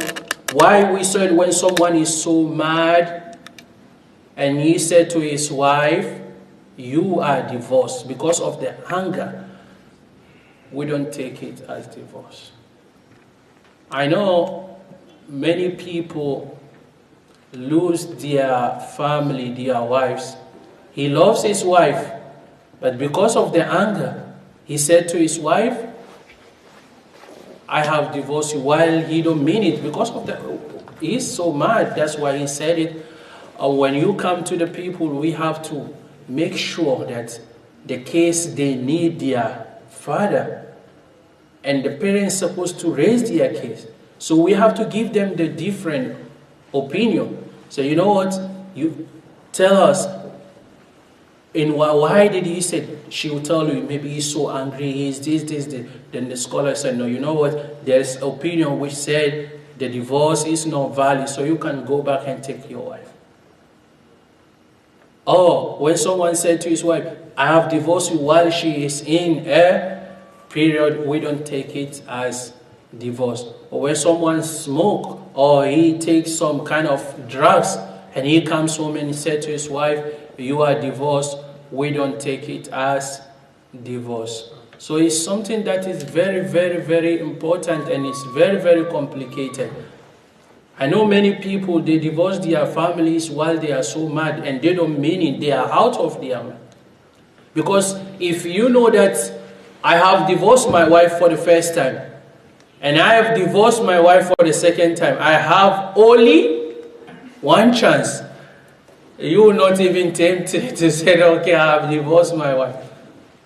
why we said when someone is so mad and he said to his wife, you are divorced because of the anger, we don't take it as divorce. I know many people lose their family, their wives. He loves his wife, but because of the anger, he said to his wife, I have divorced you, while he don't mean it because of he's so mad, that's why he said it. When you come to the people, we have to make sure that the case they need their father, and the parents supposed to raise their case. So we have to give them the different opinion. So you know what? You tell us in why did he say, she will tell you maybe he's so angry, he's this. Then the scholar said, no, you know what? There's opinion which said the divorce is not valid, so you can go back and take your wife. Or when someone said to his wife, I have divorced you while she is in a period, we don't take it as divorce. Or when someone smokes or he takes some kind of drugs and he comes home and he said to his wife, you are divorced, we don't take it as divorce. So it's something that is very, very, very important, and it's very, very complicated. I know many people, they divorce their families while they are so mad, and they don't mean it. They are out of their mind. Because if you know that I have divorced my wife for the first time, and I have divorced my wife for the second time, I have only one chance. You will not even tempted to say, okay, I have divorced my wife.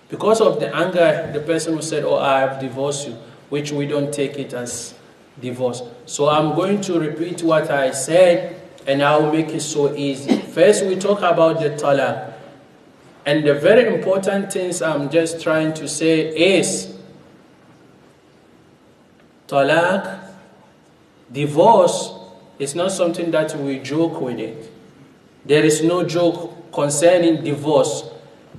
Because of the anger, the person who said, oh, I have divorced you, which we don't take it as divorce. So I'm going to repeat what I said, and I'll make it so easy. First, we talk about the talaq. And the very important things I'm just trying to say is, talaq, divorce, is not something that we joke with it. There is no joke concerning divorce.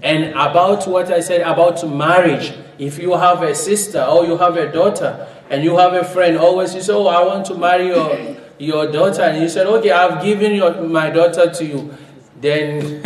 And about what I said about marriage, if you have a sister or you have a daughter and you have a friend, always you say, oh, I want to marry your daughter, and you said, okay, I've given my daughter to you, then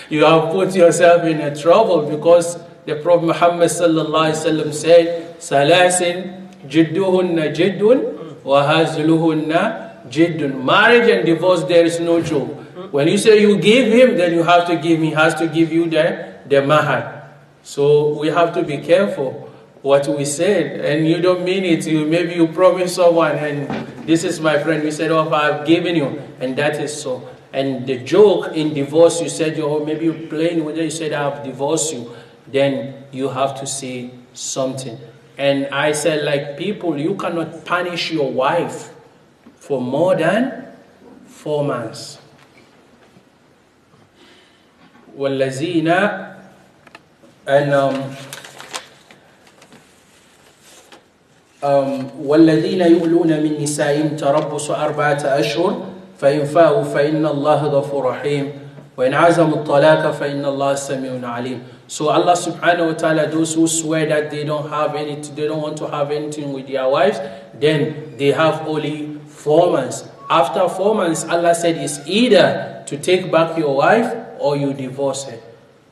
you have put yourself in a trouble, because the Prophet Muhammad sallallahu alaihi wasallam said, Salasin jidduhunna jiddun wa hazluhunna jiddun. Marriage and divorce, there is no joke. When you say you give him, then you have to give him. He has to give you the the mahar. So we have to be careful what we said, and you don't mean it. Maybe you promise someone, and this is my friend. You said, "Oh, I've given you," and that is so. And the joke in divorce, you said, "Oh, maybe you're playing with it." You said, "I've divorced you." Then you have to say something. And I said, like people, you cannot punish your wife for more than 4 months. والذين والذين يؤلون من نسائهم تربص 4 أشهر فإن فاءوا فإن الله غفور رحيم وإن عزموا الطلاق فإن الله سميع عليم. So Allah subhanahu wa ta'ala, those who swear that they don't want to have anything with their wives, then they have only 4 months. After 4 months, Allah said it's either to take back your wife or you divorce her.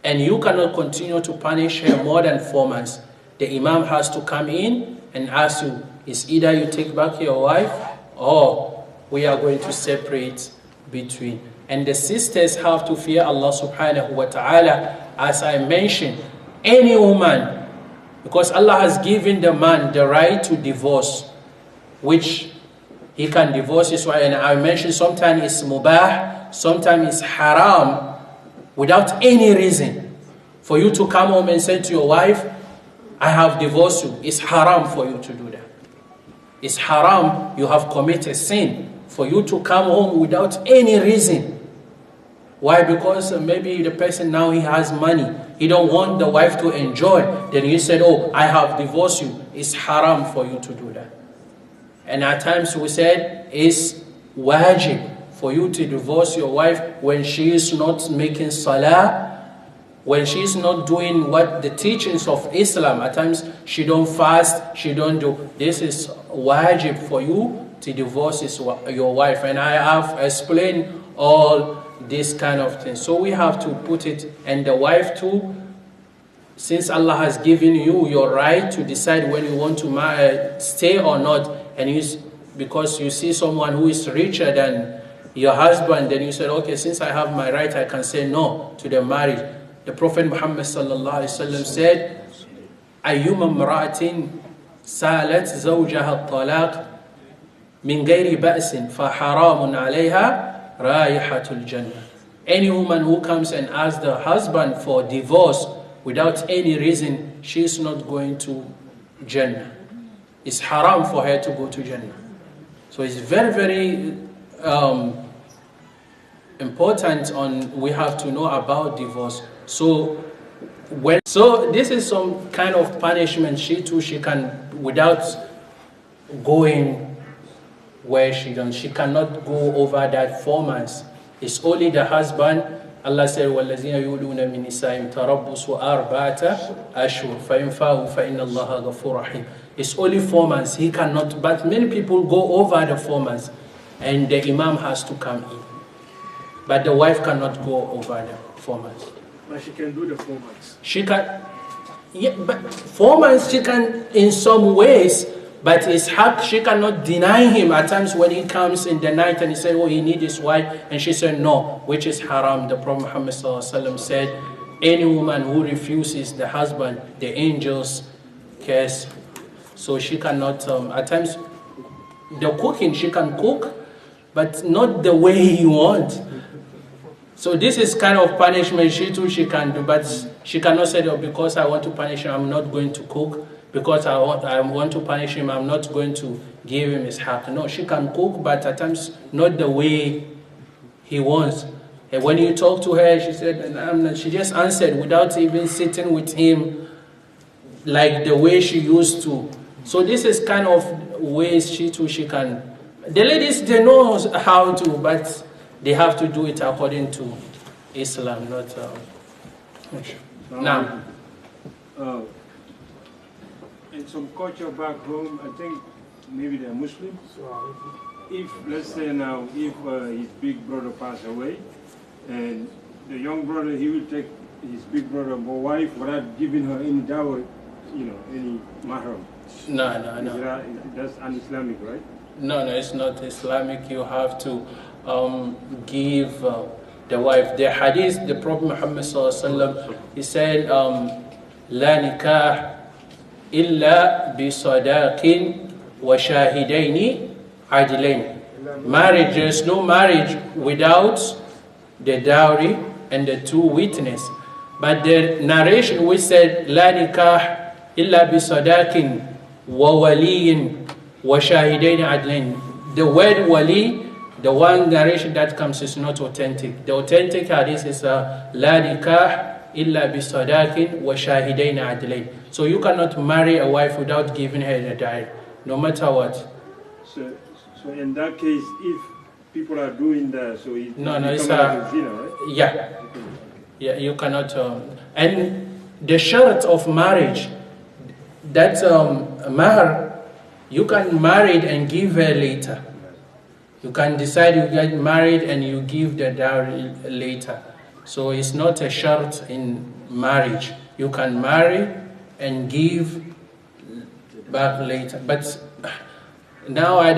And you cannot continue to punish her more than 4 months. The Imam has to come in and ask you, it's either you take back your wife or we are going to separate between. And the sisters have to fear Allah subhanahu wa ta'ala. As I mentioned, any woman, because Allah has given the man the right to divorce, which he can divorce his wife. And I mentioned sometimes it's mubah, sometimes it's haram, without any reason. For you to come home and say to your wife, I have divorced you. It's haram for you to do that. It's haram, you have committed sin. For you to come home without any reason. Why? Because maybe the person now he has money. He don't want the wife to enjoy. Then you said, oh, I have divorced you. It's haram for you to do that. And at times we said, it's wajib for you to divorce your wife when she is not making salah, when she is not doing what the teachings of Islam. At times she don't fast, she don't do. This is wajib for you to divorce your wife. And I have explained all this kind of thing. So we have to put it, and the wife too, since Allah has given you your right to decide when you want to stay or not, and because you see someone who is richer than your husband, then you said, okay, since I have my right, I can say no to the marriage. The Prophet Muhammad sallallahu alaihi wasallam said, "Ayyuma imra'atin salat zawjaha at-talaq min ghairi ba'sin fa haramun 'alayha raihatul jannah." Any woman who comes and asks the husband for divorce without any reason, she is not going to Jannah. It's haram for her to go to Jannah. So it's very, very important. We have to know about divorce. So this is some kind of punishment. She can, without going where she cannot go over that 4 months. It's only the husband. Allah said, وَالَّذِينَ يُؤْلُونَ مِن نِسَائِهِمْ تَرَبُّصُ 4 أَشْهُرٍ فَإِنْ فَاءُوا فَإِنَّ اللَّهَ غَفُورٌ رَحِيمٌ. It's only 4 months. He cannot, but many people go over the 4 months, and the Imam has to come in. But the wife cannot go over the 4 months. But she can do the 4 months. She can, yeah, but 4 months she can in some ways, but it's hard. She cannot deny him at times when he comes in the night and he said, oh, he needs his wife, and she said no, which is haram. The Prophet Muhammad said, any woman who refuses the husband, the angels curse. So she cannot, at times, the cooking, she can cook, but not the way he wants. So this is kind of punishment she can do, but she cannot say, oh, because I want to punish him, I'm not going to cook. Because I want to punish him, I'm not going to give him his haq. No, she can cook, but at times not the way he wants. And when you talk to her, she said, she just answered without even sitting with him like the way she used to. So this is kind of ways she can. The ladies, they know how to, but they have to do it according to Islam, not. Now. In some culture back home, I think maybe they're Muslims. If, let's say now, if his big brother passed away, and the young brother, he will take his big brother's wife without giving her any dowry, any mahram. No. That's un-Islamic, right? No, it's not Islamic. You have to give the wife. The hadith, the Prophet Muhammad sallallahu alaihi wasallam, he said, "La nikah illa bi sadaqin wa shahidaini adlain." Marriage, there is no marriage without the dowry and the two witnesses. But the narration we said, "La nikah illa bi sadaqin wa waliyin wa shahidaini adlain." The word wali, the one narration that comes, is not authentic. The authentic hadith is "La nikah illa bi sadaqin wa shahidaini adlain." So you cannot marry a wife without giving her the dowry, no matter what. So in that case, if people are doing that, so it No, it's becomes zina, right? Yeah, you cannot. And the shart of marriage, that mahar, you can marry it and give her later. You can decide you get married and you give the dowry later. So it's not a shart in marriage. You can marry and give back later. But now I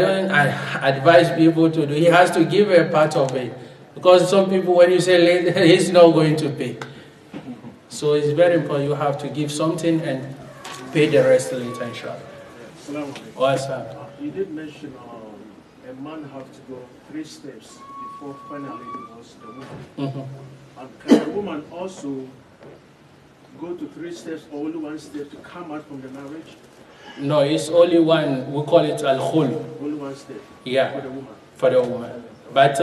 advise people to do. He has to give a part of it, because some people, when you say later, he's not going to pay. So it's very important. You have to give something and pay the rest later, inshallah. What's up? You did mention a man has to go 3 steps before finally divorce the woman. Mm-hmm. And can a woman also go to 3 steps or only 1 step to come out from the marriage? No, it's only one. We call it al-khul. Only 1 step Yeah, for the woman. for the woman. But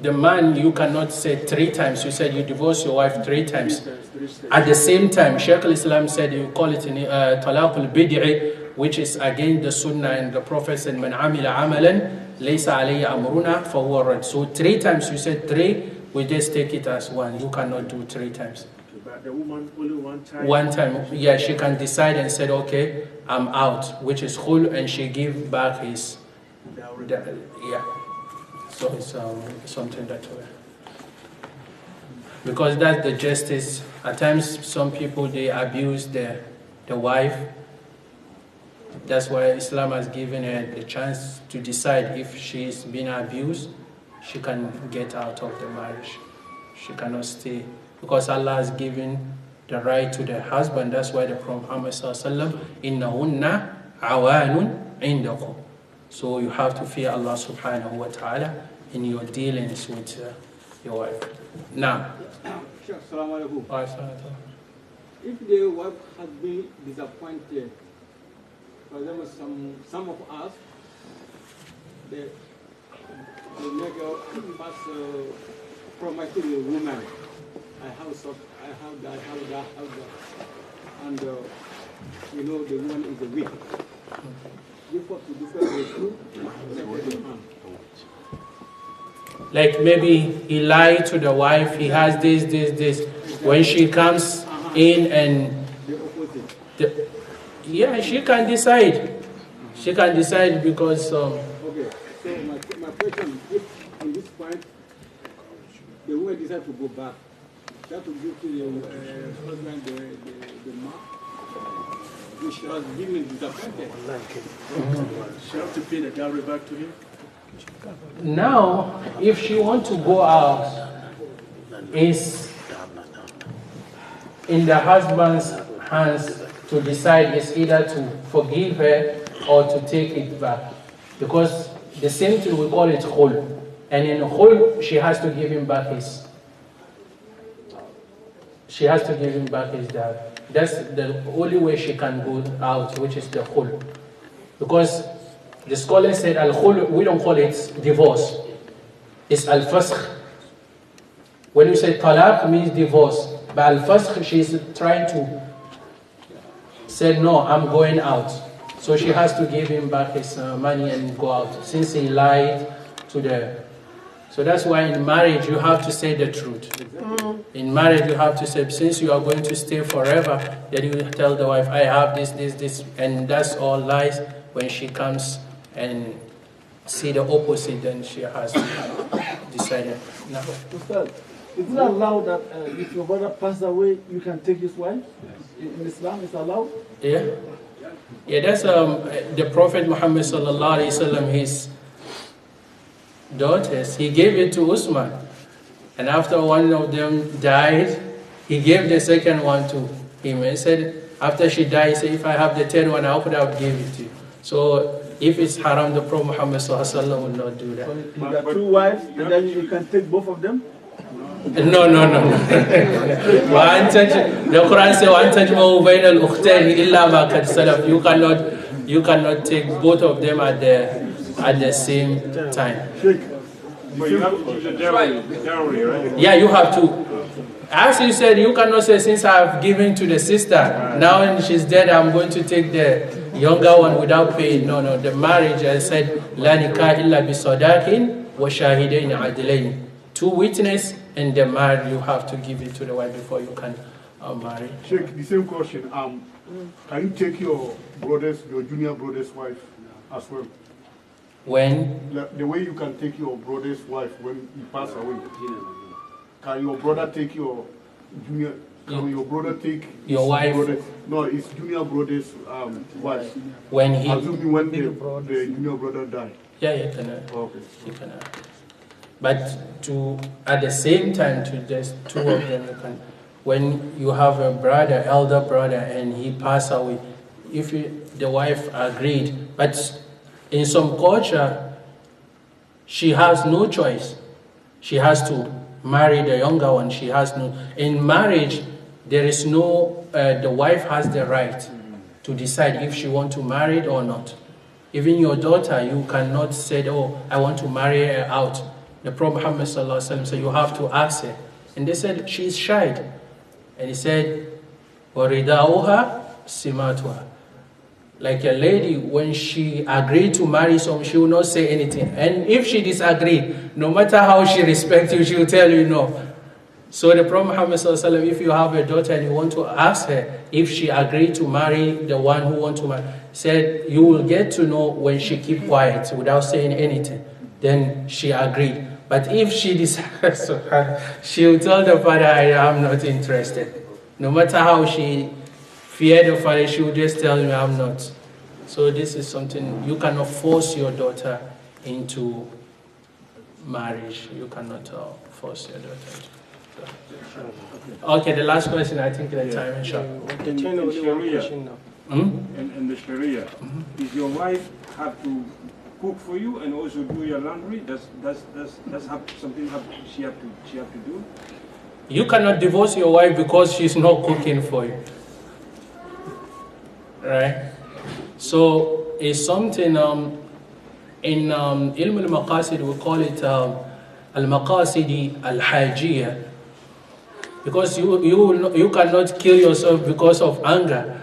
the man, you cannot say 3 times. You said you divorce your wife 3 times. 3 steps. At the same time, Shaykh al-Islam said you call it talaq al-bid'i, which is against the sunnah, and the Prophet said, "Man amila amalan laysa alayhi amruna fahuwa rad." So 3 times, you said 3, we just take it as 1. You cannot do 3 times. But the woman only 1 time. 1 time, yeah, she can decide and said, "Okay, I'm out," which is khul, and she give back his, yeah. So it's something that way. Because that's the justice. At times, some people, they abuse the wife. That's why Islam has given her the chance to decide if she's been abused, she can get out of the marriage. She cannot stay. Because Allah has given the right to the husband. That's why the Prophet Muhammad sallallahu innahunna awanun indakum. So you have to fear Allah subhanahu wa ta'ala in your dealings with your wife. Now, Assalamu alaikum. If the wife has been disappointed, for example, some of us, they make a past promise to the woman. I have that, and you know the woman is weak. Therefore, to differ the truth, like maybe he lied to the wife, he has this. When she comes in and the opposite. yeah, she can decide. She can decide because Okay, so my question, if in this point the woman decides to go back, that will give to the husband the mark which has been disappointed. She have to pay the dowry back to him? now if she wants to go out, is in the husband's hands to decide. Is either to forgive her or to take it back, because the same thing we call it khul, and in khul she has to give him back his. She has to give him back his dad. That's the only way she can go out, which is the khul, because the scholar said al-khul, we don't call it divorce. It's al-fasakh. When you say talaq, means divorce. But al-fasakh, she's trying to say, no, I'm going out. So she has to give him back his money and go out, since he lied to the... So that's why in marriage, you have to say the truth. In marriage, you have to say, since you are going to stay forever, then you tell the wife, I have this, and that's all lies. When she comes and see the opposite, then she has decided. No. Ustad, is it allowed that if your brother passed away, you can take his wife? In Islam, it's allowed? Yeah. Yeah, that's the Prophet Muhammad sallallahu alaihi wasallam, his daughters, he gave it to Usman. And after one of them died, he gave the second one to him. He said, after she died, he said, if I have the third one, I would have given it to you. So if it's haram, the Prophet Muhammad sallallahu alaihi wasallam will not do that. So you got two wives, and then you can take both of them? No. The Quran says, you cannot take both of them at the same time. But you have to give the dowry, right? Yeah, you have to. As you said, you cannot say, since I've given to the sister, now when she's dead, I'm going to take the younger one without paying. No. The marriage, I said, La nikah illa bi sadakin wa shahidain adilain. 2 witnesses and the marriage, you have to give it to the wife before you can marry. Sheikh, the same question. Can you take your junior brother's wife as well? When? The way you can take your brother's wife when he pass away. Can your brother take your junior? Can your brother take your wife? No, it's junior brother's wife. When he? Assuming when the junior brother died. Yeah, you cannot. Okay. You cannot. But at the same time, to just 2 of them, you can. When you have a brother, elder brother, and he passed away, if the wife agreed, but in some culture, she has no choice. She has to marry the younger one. She has no. In marriage, there is no. The wife has the right to decide if she wants to marry it or not. Even your daughter, you cannot say, "Oh, I want to marry her out." The Prophet Muhammad sallallahu alaihi wasallam said, "You have to ask her." And they said, "She's shy," and he said, "Waridauha simatuha." Like a lady, when she agreed to marry someone, she will not say anything. And if she disagreed, no matter how she respects you, she will tell you no. So the Prophet Muhammad sallallahu alaihi wasallam, if you have a daughter and you want to ask her if she agreed to marry the one who wants to marry, said you will get to know when she keep quiet without saying anything. Then she agreed. But if she decides, she will tell the father, I am not interested. No matter how she feared the father, she will just tell me, I'm not. So this is something, you cannot force your daughter into marriage. You cannot force your daughter into. Okay, the last question, I think the time is short. In the Sharia, is your wife have to cook for you and also do your laundry? That's something she have to do? You cannot divorce your wife because she's not cooking for you. Right? So it's something in Ilm al-Maqasid we call it al-Maqasidi al-Hajiyya, because you cannot kill yourself because of anger.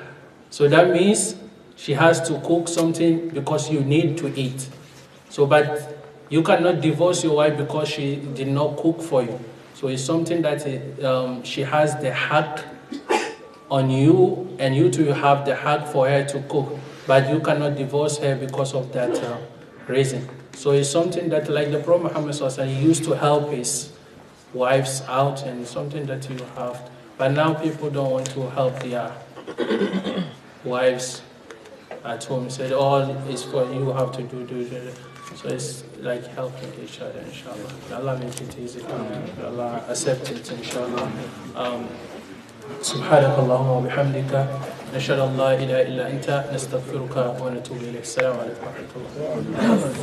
So that means she has to cook something because you need to eat. So, but you cannot divorce your wife because she did not cook for you. So it's something that she has the haq on you, and you too have the haq for her to cook. But you cannot divorce her because of that reason. So it's something that, like the Prophet Muhammad sallallahu alaihi wasallam, he used to help his wives out, and something that you have. But now people don't want to help their wives at home. Said all is for you have to do. So it's like helping each other, inshallah. Allah make it easy. Allah accept it, inshallah. سبحانك اللهم وبحمدك نشهد ان لا اله الا انت نستغفرك ونتوب اليك. السلام عليكم ورحمه الله.